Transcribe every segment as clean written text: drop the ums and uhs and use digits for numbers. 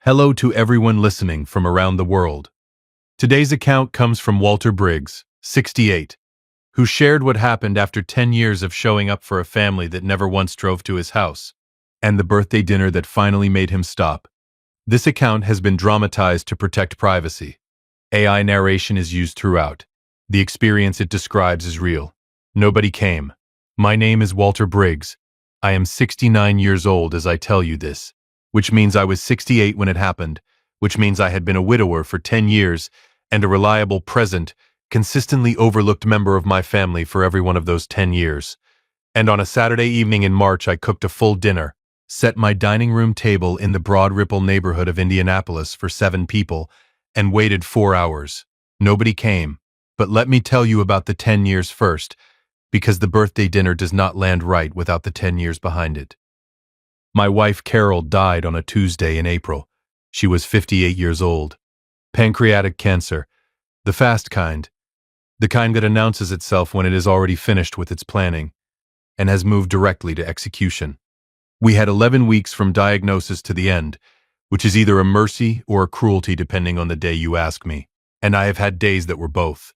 Hello to everyone listening from around the world. Today's account comes from Walter Briggs, 68, who shared what happened after 10 years of showing up for a family that never once drove to his house, and the birthday dinner that finally made him stop. This account has been dramatized to protect privacy. AI narration is used throughout. The experience it describes is real. Nobody came. My name is Walter Briggs. I am 69 years old as I tell you this, which means I was 68 when it happened, which means I had been a widower for 10 years and a reliable, present, consistently overlooked member of my family for every one of those 10 years. And on a Saturday evening in March, I cooked a full dinner, set my dining room table in the Broad Ripple neighborhood of Indianapolis for 7 people, and waited 4 hours. Nobody came. But let me tell you about the 10 years first, because the birthday dinner does not land right without the 10 years behind it. My wife Carol died on a Tuesday in April. She was 58 years old. Pancreatic cancer, the fast kind, the kind that announces itself when it is already finished with its planning, and has moved directly to execution. We had 11 weeks from diagnosis to the end, which is either a mercy or a cruelty depending on the day you ask me, and I have had days that were both.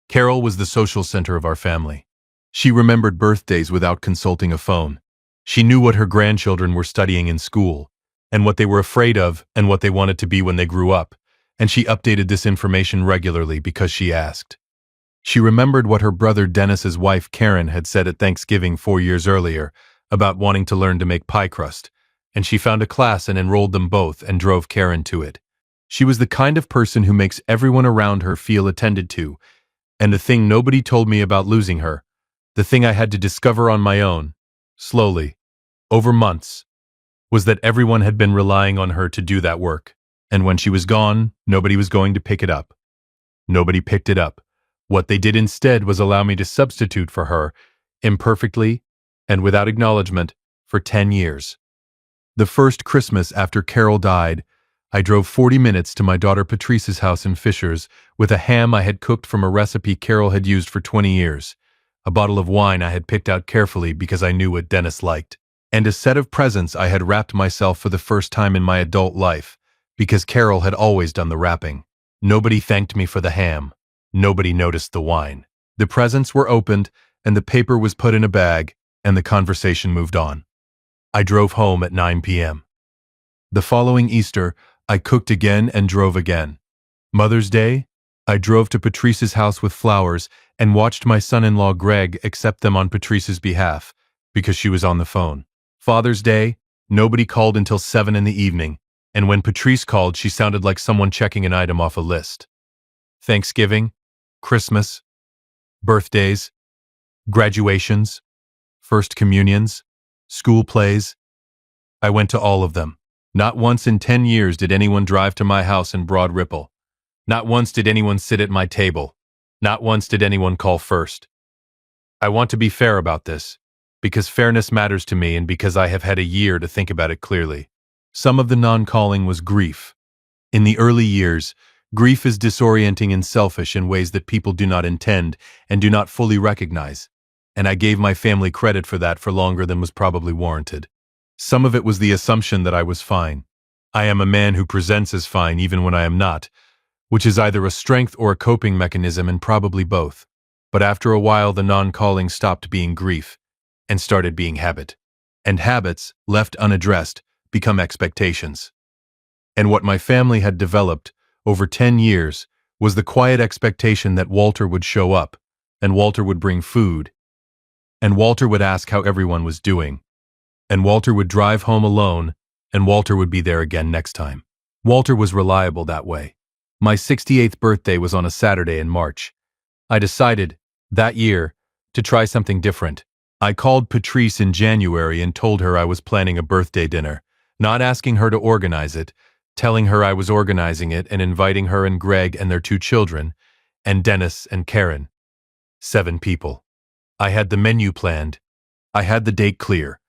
Carol was the social center of our family. She remembered birthdays without consulting a phone. She knew what her grandchildren were studying in school, and what they were afraid of, and what they wanted to be when they grew up, and she updated this information regularly because she asked. She remembered what her brother Dennis's wife Karen had said at Thanksgiving 4 years earlier about wanting to learn to make pie crust, and she found a class and enrolled them both and drove Karen to it. She was the kind of person who makes everyone around her feel attended to, and the thing nobody told me about losing her, the thing I had to discover on my own, slowly, over months, was that everyone had been relying on her to do that work, and when she was gone, nobody was going to pick it up. Nobody picked it up. What they did instead was allow me to substitute for her, imperfectly and without acknowledgement, for 10 years. The first Christmas after Carol died, I drove 40 minutes to my daughter Patrice's house in Fishers with a ham I had cooked from a recipe Carol had used for 20 years, a bottle of wine I had picked out carefully because I knew what Dennis liked, and a set of presents I had wrapped myself for the first time in my adult life, because Carol had always done the wrapping. Nobody thanked me for the ham. Nobody noticed the wine. The presents were opened, and the paper was put in a bag, and the conversation moved on. I drove home at 9 p.m. The following Easter, I cooked again and drove again. Mother's Day, I drove to Patrice's house with flowers and watched my son-in-law Greg accept them on Patrice's behalf, because she was on the phone. Father's Day, nobody called until 7 in the evening, and when Patrice called, she sounded like someone checking an item off a list. Thanksgiving, Christmas, birthdays, graduations, first communions, school plays. I went to all of them. Not once in 10 years did anyone drive to my house in Broad Ripple. Not once did anyone sit at my table. Not once did anyone call first. I want to be fair about this, because fairness matters to me and because I have had a year to think about it clearly. Some of the non-calling was grief. In the early years, grief is disorienting and selfish in ways that people do not intend and do not fully recognize, and I gave my family credit for that for longer than was probably warranted. Some of it was the assumption that I was fine. I am a man who presents as fine even when I am not, which is either a strength or a coping mechanism and probably both. But after a while the non-calling stopped being grief and started being habit. And habits, left unaddressed, become expectations. And what my family had developed over 10 years was the quiet expectation that Walter would show up, and Walter would bring food, and Walter would ask how everyone was doing, and Walter would drive home alone, and Walter would be there again next time. Walter was reliable that way. My 68th birthday was on a Saturday in March. I decided, that year, to try something different. I called Patrice in January and told her I was planning a birthday dinner, not asking her to organize it, telling her I was organizing it and inviting her and Greg and their 2 children, and Dennis and Karen. 7 people. I had the menu planned. I had the date clear.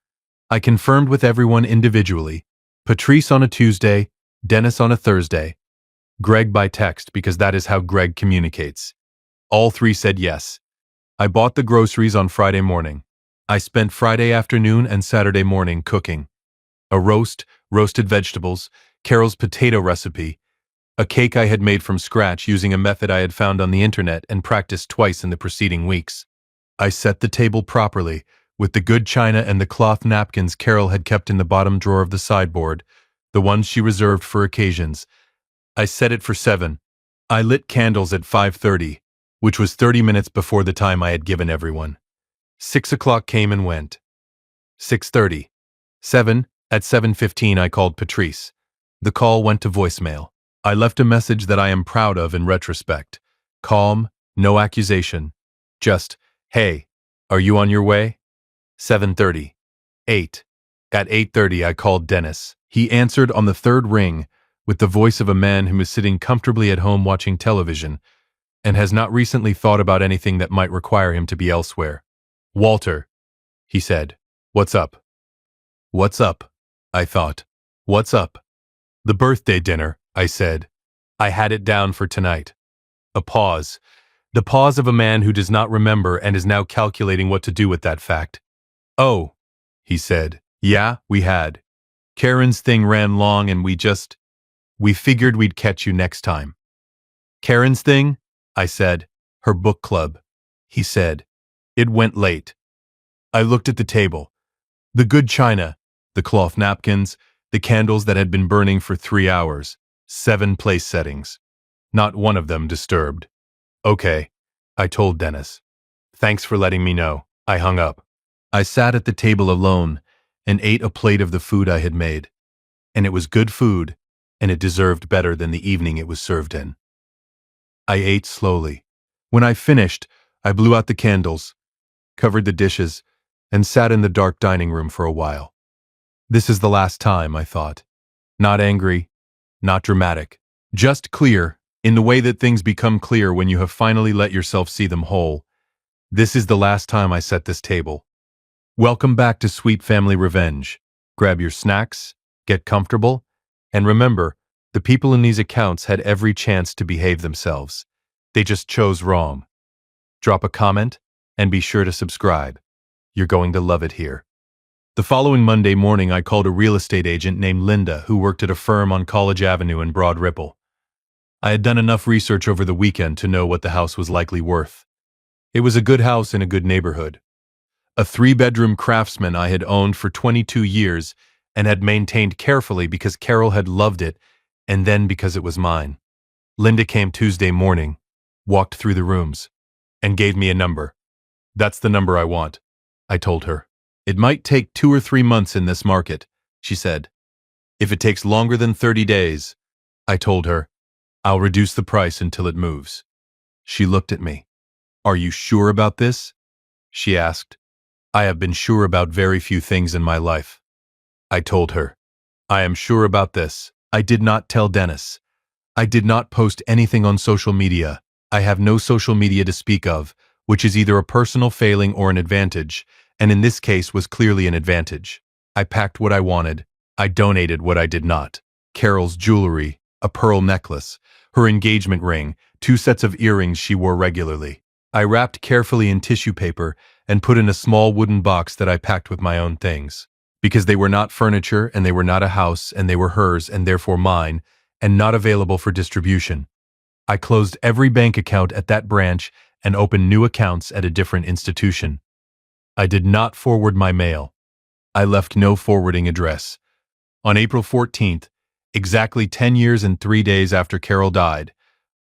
I confirmed with everyone individually, Patrice on a Tuesday, Dennis on a Thursday, Greg by text because that is how Greg communicates. All 3 said yes. I bought the groceries on Friday morning. I spent Friday afternoon and Saturday morning cooking. A roast, roasted vegetables, Carol's potato recipe, a cake I had made from scratch using a method I had found on the internet and practiced twice in the preceding weeks. I set the table properly, with the good china and the cloth napkins Carol had kept in the bottom drawer of the sideboard, the ones she reserved for occasions. I set it for 7. I lit candles at 5:30, which was 30 minutes before the time I had given everyone. 6 o'clock came and went. 6:30. 7. At 7:15 I called Patrice. The call went to voicemail. I left a message that I am proud of in retrospect. Calm, no accusation. Just, hey, are you on your way? 7:30. 8. At 8:30 I called Dennis. He answered on the third ring with the voice of a man who is sitting comfortably at home watching television and has not recently thought about anything that might require him to be elsewhere. Walter, he said. What's up? What's up? I thought. What's up? The birthday dinner, I said. I had it down for tonight. A pause. The pause of a man who does not remember and is now calculating what to do with that fact. Oh, he said. Yeah, we had. Karen's thing ran long and we figured we'd catch you next time. Karen's thing? I said. Her book club. He said. It went late. I looked at the table. The good china, the cloth napkins, the candles that had been burning for 3 hours, 7 place settings. Not one of them disturbed. Okay, I told Dennis. Thanks for letting me know. I hung up. I sat at the table alone and ate a plate of the food I had made. And it was good food, and it deserved better than the evening it was served in. I ate slowly. When I finished, I blew out the candles, covered the dishes, and sat in the dark dining room for a while. This is the last time, I thought. Not angry, not dramatic, just clear, in the way that things become clear when you have finally let yourself see them whole. This is the last time I set this table. Welcome back to Sweet Family Revenge. Grab your snacks, get comfortable, and remember, the people in these accounts had every chance to behave themselves. They just chose wrong. Drop a comment, and be sure to subscribe. You're going to love it here. The following Monday morning, I called a real estate agent named Linda who worked at a firm on College Avenue in Broad Ripple. I had done enough research over the weekend to know what the house was likely worth. It was a good house in a good neighborhood. A 3-bedroom craftsman I had owned for 22 years and had maintained carefully because Carol had loved it and then because it was mine. Linda came Tuesday morning, walked through the rooms, and gave me a number. That's the number I want, I told her. It might take 2 or 3 months in this market, she said. If it takes longer than 30 days, I told her, I'll reduce the price until it moves. She looked at me. Are you sure about this? She asked. I have been sure about very few things in my life. I told her. I am sure about this. I did not tell Dennis. I did not post anything on social media. I have no social media to speak of, which is either a personal failing or an advantage, and in this case was clearly an advantage. I packed what I wanted. I donated what I did not. Carol's jewelry, a pearl necklace, her engagement ring, 2 sets of earrings she wore regularly. I wrapped carefully in tissue paper and put in a small wooden box that I packed with my own things. Because they were not furniture and they were not a house and they were hers and therefore mine and not available for distribution. I closed every bank account at that branch and opened new accounts at a different institution. I did not forward my mail. I left no forwarding address. On April 14th, exactly 10 years and 3 days after Carol died,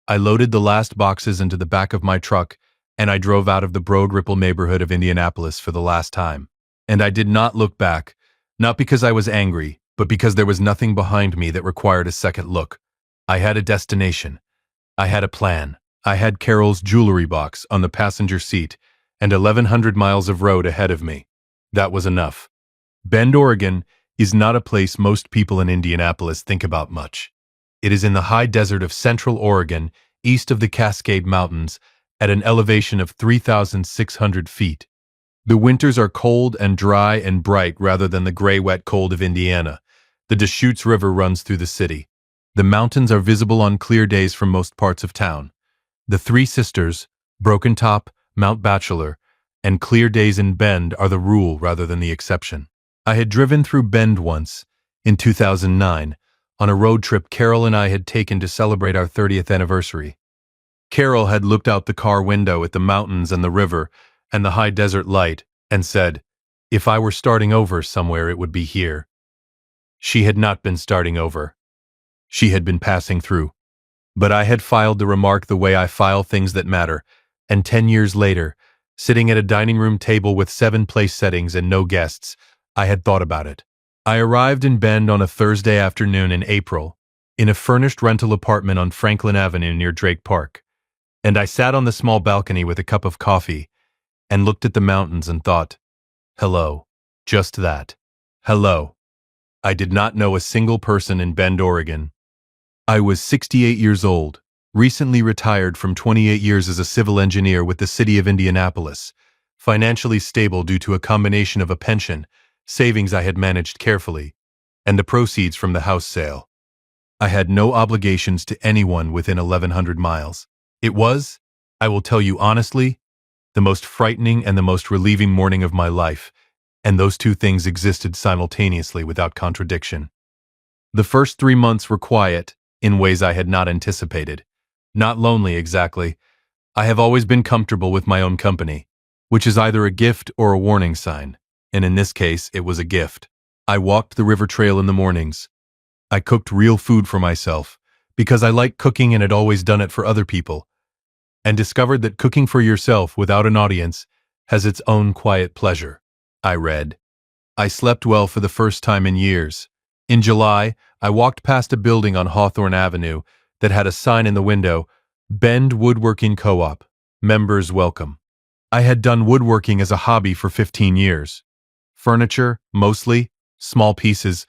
I loaded the last boxes into the back of my truck and I drove out of the Broad Ripple neighborhood of Indianapolis for the last time. And I did not look back, not because I was angry, but because there was nothing behind me that required a second look. I had a destination. I had a plan. I had Carol's jewelry box on the passenger seat and 1,100 miles of road ahead of me. That was enough. Bend, Oregon, is not a place most people in Indianapolis think about much. It is in the high desert of central Oregon, east of the Cascade Mountains, at an elevation of 3,600 feet. The winters are cold and dry and bright rather than the gray, wet cold of Indiana. The Deschutes River runs through the city. The mountains are visible on clear days from most parts of town. The Three Sisters, Broken Top, Mount Bachelor, and clear days in Bend are the rule rather than the exception. I had driven through Bend once, in 2009, on a road trip Carol and I had taken to celebrate our 30th anniversary. Carol had looked out the car window at the mountains and the river and the high desert light and said, "If I were starting over somewhere, it would be here." She had not been starting over. She had been passing through. But I had filed the remark the way I file things that matter, and 10 years later, sitting at a dining room table with 7 place settings and no guests, I had thought about it. I arrived in Bend on a Thursday afternoon in April, in a furnished rental apartment on Franklin Avenue near Drake Park, and I sat on the small balcony with a cup of coffee and looked at the mountains and thought, hello, just that. Hello. I did not know a single person in Bend, Oregon. I was 68 years old, recently retired from 28 years as a civil engineer with the city of Indianapolis, financially stable due to a combination of a pension, savings I had managed carefully, and the proceeds from the house sale. I had no obligations to anyone within 1,100 miles. It was, I will tell you honestly, the most frightening and the most relieving morning of my life, and those two things existed simultaneously without contradiction. The first 3 months were quiet, in ways I had not anticipated. Not lonely, exactly. I have always been comfortable with my own company, which is either a gift or a warning sign, and in this case, it was a gift. I walked the river trail in the mornings. I cooked real food for myself, because I like cooking and had always done it for other people, and discovered that cooking for yourself without an audience has its own quiet pleasure. I read. I slept well for the first time in years. In July, I walked past a building on Hawthorne Avenue that had a sign in the window, Bend Woodworking Co-op, members welcome. I had done woodworking as a hobby for 15 years. Furniture, mostly, small pieces,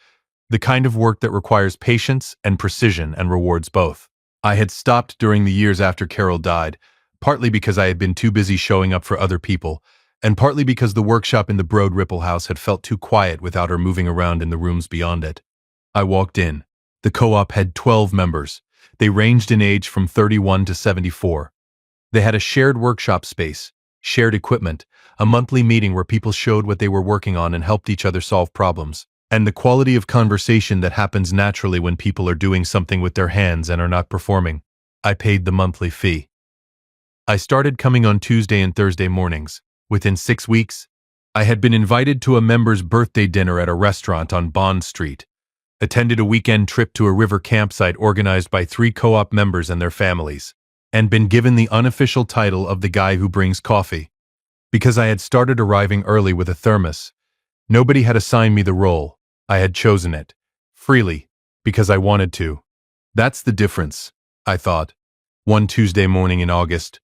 the kind of work that requires patience and precision and rewards both. I had stopped during the years after Carol died, partly because I had been too busy showing up for other people, and partly because the workshop in the Broad Ripple house had felt too quiet without her moving around in the rooms beyond it. I walked in. The co-op had 12 members. They ranged in age from 31 to 74. They had a shared workshop space, shared equipment, a monthly meeting where people showed what they were working on and helped each other solve problems, and the quality of conversation that happens naturally when people are doing something with their hands and are not performing. I paid the monthly fee. I started coming on Tuesday and Thursday mornings. Within 6 weeks, I had been invited to a member's birthday dinner at a restaurant on Bond Street, attended a weekend trip to a river campsite organized by 3 co-op members and their families, and been given the unofficial title of the guy who brings coffee. Because I had started arriving early with a thermos, nobody had assigned me the role. I had chosen it, freely, because I wanted to. That's the difference, I thought, one Tuesday morning in August,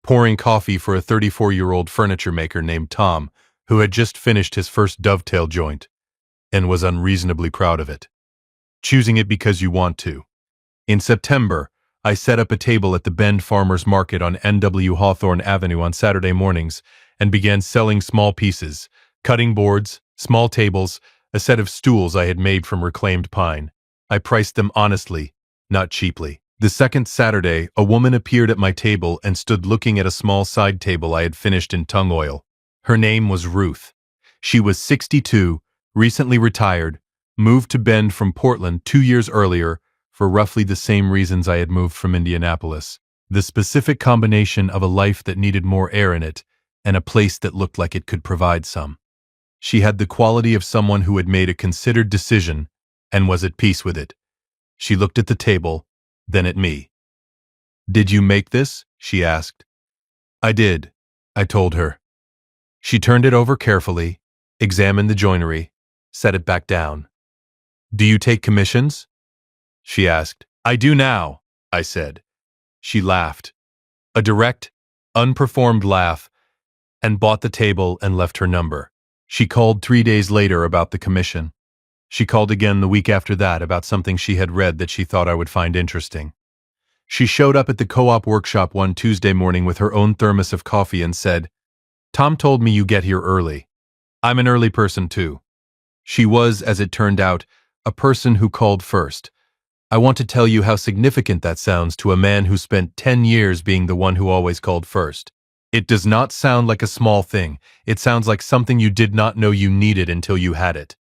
pouring coffee for a 34-year-old furniture maker named Tom, who had just finished his first dovetail joint, and was unreasonably proud of it. Choosing it because you want to. In September, I set up a table at the Bend Farmers Market on NW Hawthorne Avenue on Saturday mornings and began selling small pieces, cutting boards, small tables, a set of stools I had made from reclaimed pine. I priced them honestly, not cheaply. The second Saturday, a woman appeared at my table and stood looking at a small side table I had finished in tung oil. Her name was Ruth. She was 62, recently retired, moved to Bend from Portland 2 years earlier for roughly the same reasons I had moved from Indianapolis. The specific combination of a life that needed more air in it and a place that looked like it could provide some. She had the quality of someone who had made a considered decision and was at peace with it. She looked at the table, then at me. "Did you make this?" she asked. "I did," I told her. She turned it over carefully, examined the joinery, set it back down. "Do you take commissions?" she asked. "I do now," I said. She laughed, a direct, unperformed laugh, and bought the table and left her number. She called 3 days later about the commission. She called again the week after that about something she had read that she thought I would find interesting. She showed up at the co-op workshop one Tuesday morning with her own thermos of coffee and said, "Tom told me you get here early. I'm an early person too." She was, as it turned out, a person who called first. I want to tell you how significant that sounds to a man who spent 10 years being the one who always called first. It does not sound like a small thing. It sounds like something you did not know you needed until you had it.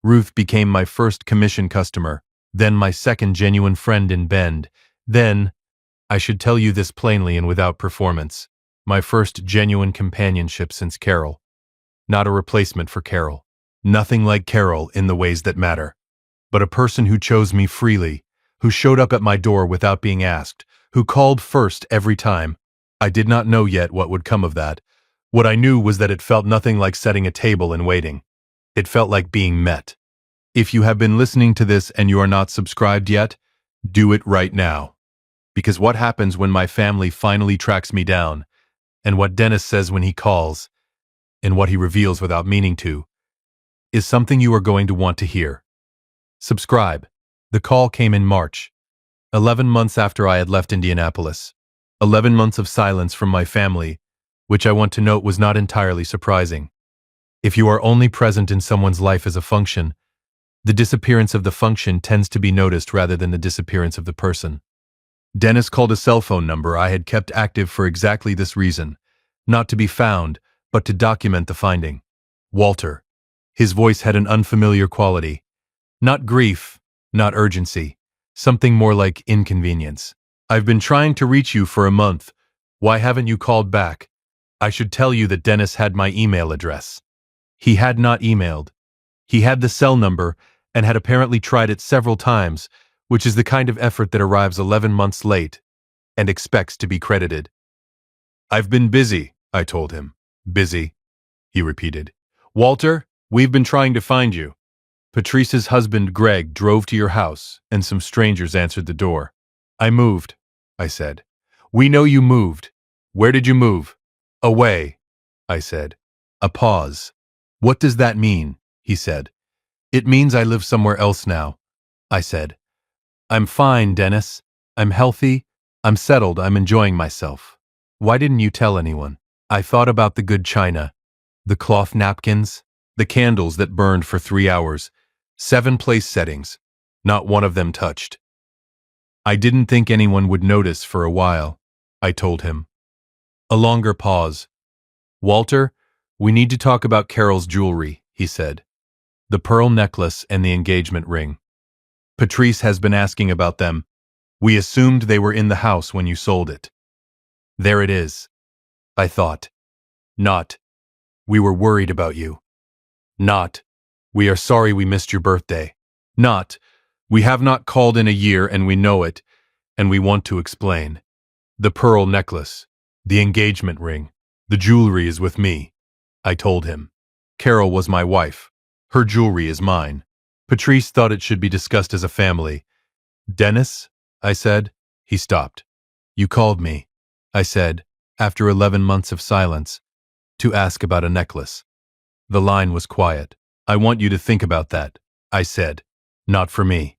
Ruth became my first commission customer, then my second genuine friend in Bend, then, I should tell you this plainly and without performance, my first genuine companionship since Carol. Not a replacement for Carol. Nothing like Carol in the ways that matter. But a person who chose me freely, who showed up at my door without being asked, who called first every time. I did not know yet what would come of that. What I knew was that it felt nothing like setting a table and waiting. It felt like being met. If you have been listening to this and you are not subscribed yet, do it right now. Because what happens when my family finally tracks me down, and what Dennis says when he calls, and what he reveals without meaning to, is something you are going to want to hear. Subscribe. The call came in March, 11 months after I had left Indianapolis. 11 months of silence from my family, which I want to note was not entirely surprising. If you are only present in someone's life as a function, the disappearance of the function tends to be noticed rather than the disappearance of the person. Dennis called a cell phone number I had kept active for exactly this reason, not to be found, but to document the finding. Walter. His voice had an unfamiliar quality. Not grief, not urgency, something more like inconvenience. I've been trying to reach you for a month. Why haven't you called back? I should tell you that Dennis had my email address. He had not emailed. He had the cell number and had apparently tried it several times, which is the kind of effort that arrives 11 months late and expects to be credited. I've been busy, I told him. Busy, he repeated. Walter, we've been trying to find you. Patrice's husband, Greg, drove to your house, and some strangers answered the door. I moved, I said. We know you moved. Where did you move? Away, I said. A pause. What does that mean? He said. It means I live somewhere else now, I said. I'm fine, Dennis. I'm healthy. I'm settled. I'm enjoying myself. Why didn't you tell anyone? I thought about the good china, the cloth napkins, the candles that burned for 3 hours, 7 place settings, not one of them touched. I didn't think anyone would notice for a while, I told him. A longer pause. Walter, we need to talk about Carol's jewelry, he said. The pearl necklace and the engagement ring. Patrice has been asking about them. We assumed they were in the house when you sold it. There it is. I thought. Not. We were worried about you. Not. We are sorry we missed your birthday. Not. We have not called in a year and we know it, and we want to explain. The pearl necklace, the engagement ring, the jewelry is with me. I told him. Carol was my wife. Her jewelry is mine. Patrice thought it should be discussed as a family. Dennis? I said. He stopped. You called me, I said, after 11 months of silence, to ask about a necklace. The line was quiet. I want you to think about that, I said. Not for me.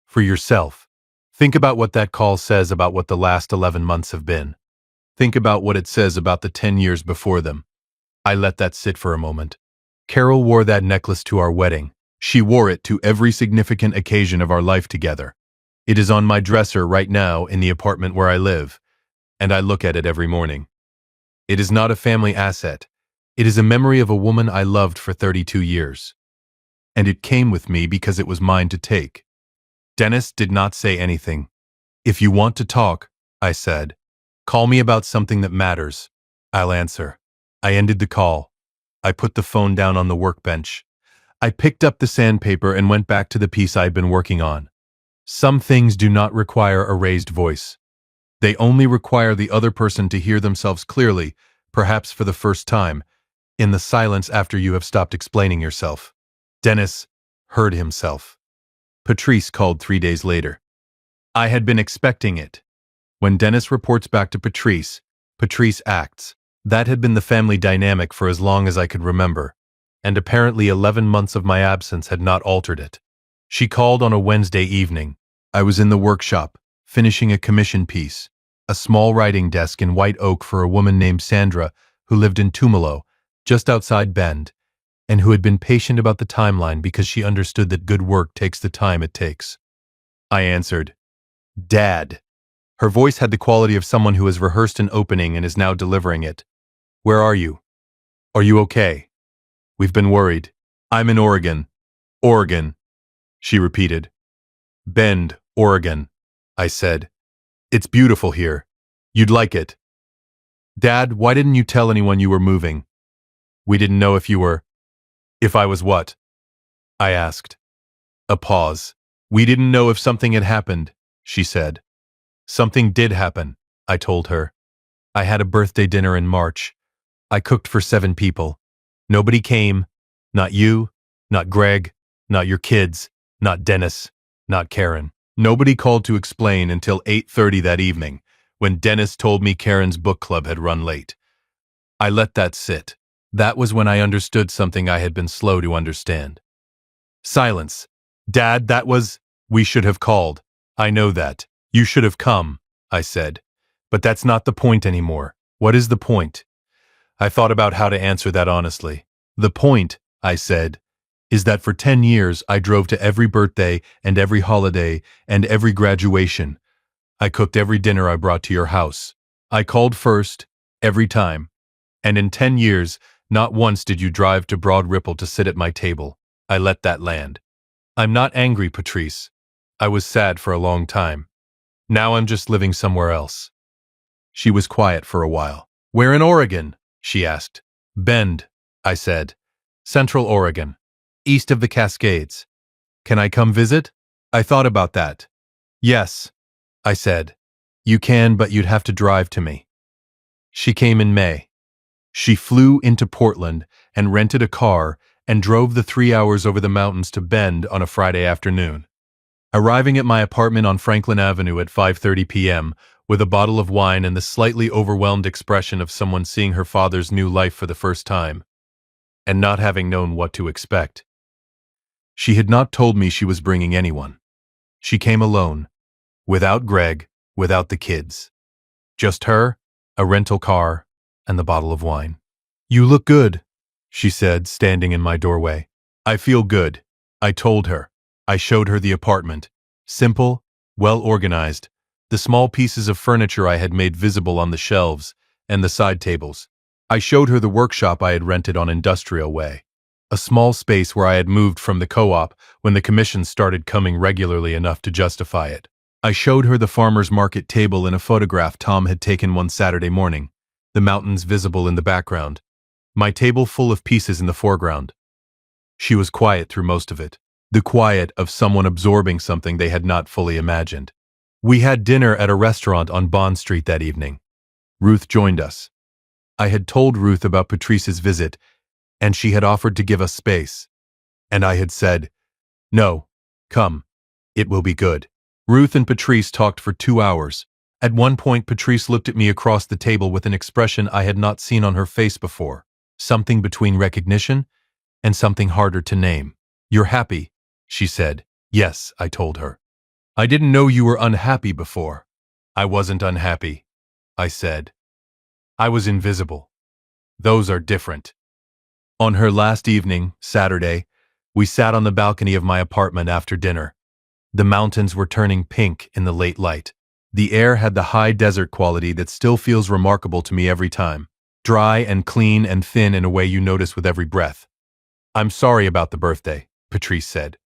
For yourself. Think about what that call says about what the last 11 months have been. Think about what it says about the 10 years before them. I let that sit for a moment. Carol wore that necklace to our wedding. She wore it to every significant occasion of our life together. It is on my dresser right now in the apartment where I live, and I look at it every morning. It is not a family asset. It is a memory of a woman I loved for 32 years. And it came with me because it was mine to take. Dennis did not say anything. If you want to talk, I said, call me about something that matters. I'll answer. I ended the call. I put the phone down on the workbench. I picked up the sandpaper and went back to the piece I had been working on. Some things do not require a raised voice. They only require the other person to hear themselves clearly, perhaps for the first time, in the silence after you have stopped explaining yourself. Dennis heard himself. Patrice called 3 days later. I had been expecting it. When Dennis reports back to Patrice, Patrice acts. That had been the family dynamic for as long as I could remember, and apparently 11 months of my absence had not altered it. She called on a Wednesday evening. I was in the workshop, finishing a commission piece, a small writing desk in white oak for a woman named Sandra who lived in Tumalo, just outside Bend, and who had been patient about the timeline because she understood that good work takes the time it takes. I answered, Dad. Her voice had the quality of someone who has rehearsed an opening and is now delivering it. Where are you? Are you okay? We've been worried. I'm in Oregon. Oregon, she repeated. Bend, Oregon, I said. It's beautiful here. You'd like it. Dad, why didn't you tell anyone you were moving? We didn't know if you were. If I was what? I asked. A pause. We didn't know if something had happened, she said. Something did happen, I told her. I had a birthday dinner in March. I cooked for 7 people. Nobody came. Not you, not Greg, not your kids, not Dennis, not Karen. Nobody called to explain until 8:30 that evening, when Dennis told me Karen's book club had run late. I let that sit. That was when I understood something I had been slow to understand. Silence. Dad, that was... We should have called. I know that. You should have come, I said. But that's not the point anymore. What is the point? I thought about how to answer that honestly. The point, I said, is that for 10 years I drove to every birthday and every holiday and every graduation. I cooked every dinner I brought to your house. I called first, every time. And in 10 years, not once did you drive to Broad Ripple to sit at my table. I let that land. I'm not angry, Patrice. I was sad for a long time. Now I'm just living somewhere else. She was quiet for a while. Where in Oregon? She asked. Bend, I said. Central Oregon. East of the Cascades. Can I come visit? I thought about that. Yes, I said. You can, but you'd have to drive to me. She came in May. She flew into Portland and rented a car and drove the 3 hours over the mountains to Bend on a Friday afternoon. Arriving at my apartment on Franklin Avenue at 5:30 p.m., with a bottle of wine and the slightly overwhelmed expression of someone seeing her father's new life for the first time, and not having known what to expect. She had not told me she was bringing anyone. She came alone, without Greg, without the kids. Just her, a rental car, and the bottle of wine. You look good, she said, standing in my doorway. I feel good, I told her. I showed her the apartment. Simple, well organized, the small pieces of furniture I had made visible on the shelves and the side tables. I showed her the workshop I had rented on Industrial Way, a small space where I had moved from the co-op when the commissions started coming regularly enough to justify it. I showed her the farmer's market table in a photograph Tom had taken one Saturday morning, the mountains visible in the background, my table full of pieces in the foreground. She was quiet through most of it, the quiet of someone absorbing something they had not fully imagined. We had dinner at a restaurant on Bond Street that evening. Ruth joined us. I had told Ruth about Patrice's visit, and she had offered to give us space. And I had said, no, come, it will be good. Ruth and Patrice talked for 2 hours. At one point, Patrice looked at me across the table with an expression I had not seen on her face before, something between recognition and something harder to name. You're happy, she said. Yes, I told her. I didn't know you were unhappy before. I wasn't unhappy, I said. I was invisible. Those are different. On her last evening, Saturday, we sat on the balcony of my apartment after dinner. The mountains were turning pink in the late light. The air had the high desert quality that still feels remarkable to me every time. Dry and clean and thin in a way you notice with every breath. I'm sorry about the birthday, Patrice said.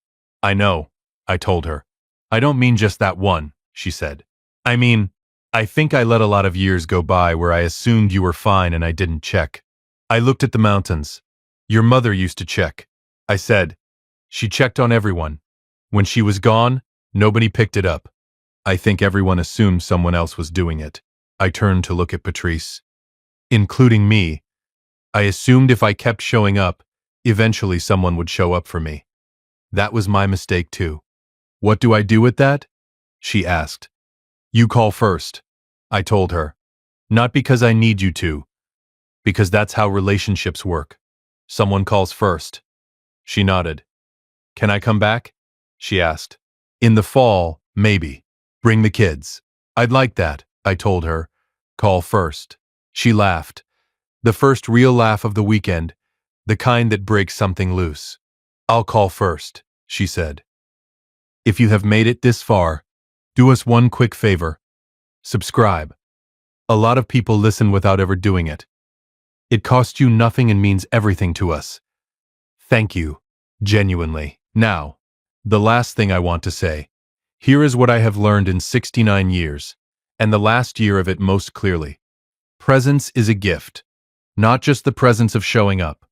I know, I told her. I don't mean just that one, she said. I mean, I think I let a lot of years go by where I assumed you were fine and I didn't check. I looked at the mountains. Your mother used to check. I said. She checked on everyone. When she was gone, nobody picked it up. I think everyone assumed someone else was doing it. I turned to look at Patrice. Including me. I assumed if I kept showing up, eventually someone would show up for me. That was my mistake too. What do I do with that? She asked. You call first, I told her. Not because I need you to, because that's how relationships work. Someone calls first. She nodded. Can I come back? She asked. In the fall, maybe. Bring the kids. I'd like that, I told her. Call first. She laughed. The first real laugh of the weekend, the kind that breaks something loose. I'll call first, she said. If you have made it this far, do us one quick favor. Subscribe. A lot of people listen without ever doing it. It costs you nothing and means everything to us. Thank you, genuinely. Now, the last thing I want to say. Here is what I have learned in 69 years, and the last year of it most clearly. Presence is a gift, not just the presence of showing up,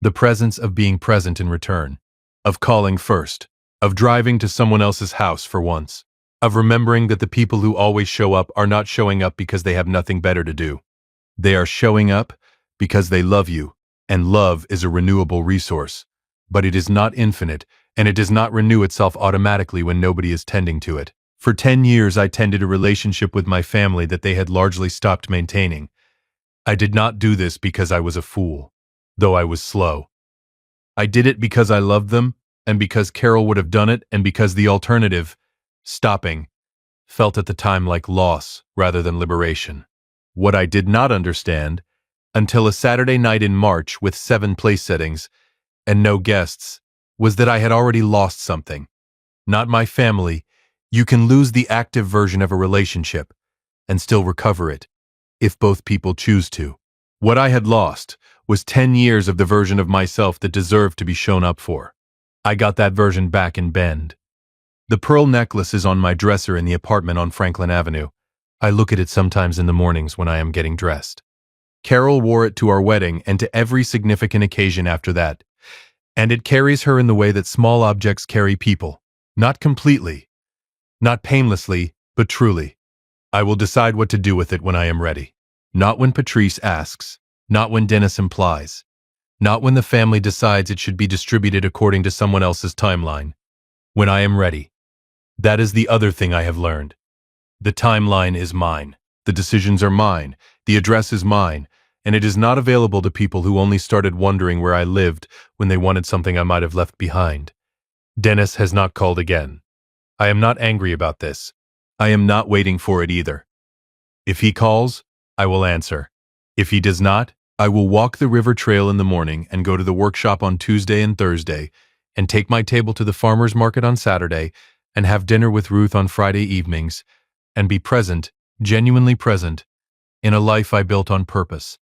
the presence of being present in return, of calling first, of driving to someone else's house for once, of remembering that the people who always show up are not showing up because they have nothing better to do. They are showing up because they love you, and love is a renewable resource. But it is not infinite, and it does not renew itself automatically when nobody is tending to it. For 10 years I tended a relationship with my family that they had largely stopped maintaining. I did not do this because I was a fool, though I was slow. I did it because I loved them, and because Carol would have done it, and because the alternative, stopping, felt at the time like loss rather than liberation. What I did not understand, until a Saturday night in March with 7 place settings and no guests, was that I had already lost something. Not my family. You can lose the active version of a relationship and still recover it, if both people choose to. What I had lost was 10 years of the version of myself that deserved to be shown up for. I got that version back in Bend. The pearl necklace is on my dresser in the apartment on Franklin Avenue. I look at it sometimes in the mornings when I am getting dressed. Carol wore it to our wedding and to every significant occasion after that. And it carries her in the way that small objects carry people. Not completely, not painlessly, but truly. I will decide what to do with it when I am ready. Not when Patrice asks, not when Dennis implies, not when the family decides it should be distributed according to someone else's timeline. When I am ready. That is the other thing I have learned. The timeline is mine. The decisions are mine. The address is mine. And it is not available to people who only started wondering where I lived when they wanted something I might have left behind. Dennis has not called again. I am not angry about this. I am not waiting for it either. If he calls, I will answer. If he does not, I will walk the river trail in the morning and go to the workshop on Tuesday and Thursday, and take my table to the farmer's market on Saturday, and have dinner with Ruth on Friday evenings, and be present, genuinely present, in a life I built on purpose.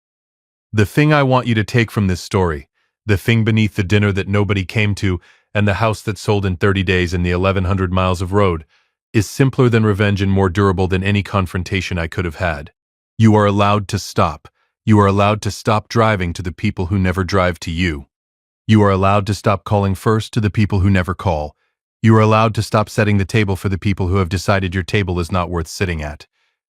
The thing I want you to take from this story, the thing beneath the dinner that nobody came to, and the house that sold in 30 days in the 1,100 miles of road, is simpler than revenge and more durable than any confrontation I could have had. You are allowed to stop. You are allowed to stop driving to the people who never drive to you. You are allowed to stop calling first to the people who never call. You are allowed to stop setting the table for the people who have decided your table is not worth sitting at.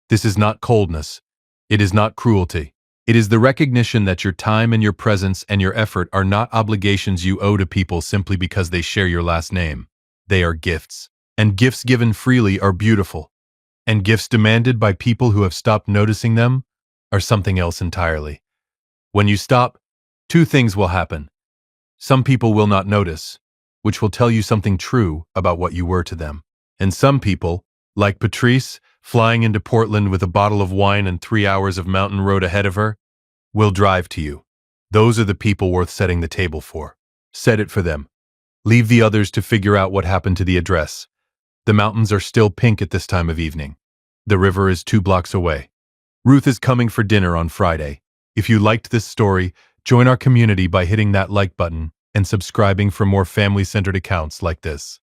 This is not coldness. It is not cruelty. It is the recognition that your time and your presence and your effort are not obligations you owe to people simply because they share your last name. They are gifts. And gifts given freely are beautiful. And gifts demanded by people who have stopped noticing them are something else entirely. When you stop, 2 things will happen. Some people will not notice, which will tell you something true about what you were to them. And some people, like Patrice, flying into Portland with a bottle of wine and 3 hours of mountain road ahead of her, will drive to you. Those are the people worth setting the table for. Set it for them. Leave the others to figure out what happened to the address. The mountains are still pink at this time of evening. The river is 2 blocks away. Ruth is coming for dinner on Friday. If you liked this story, join our community by hitting that like button and subscribing for more family-centered accounts like this.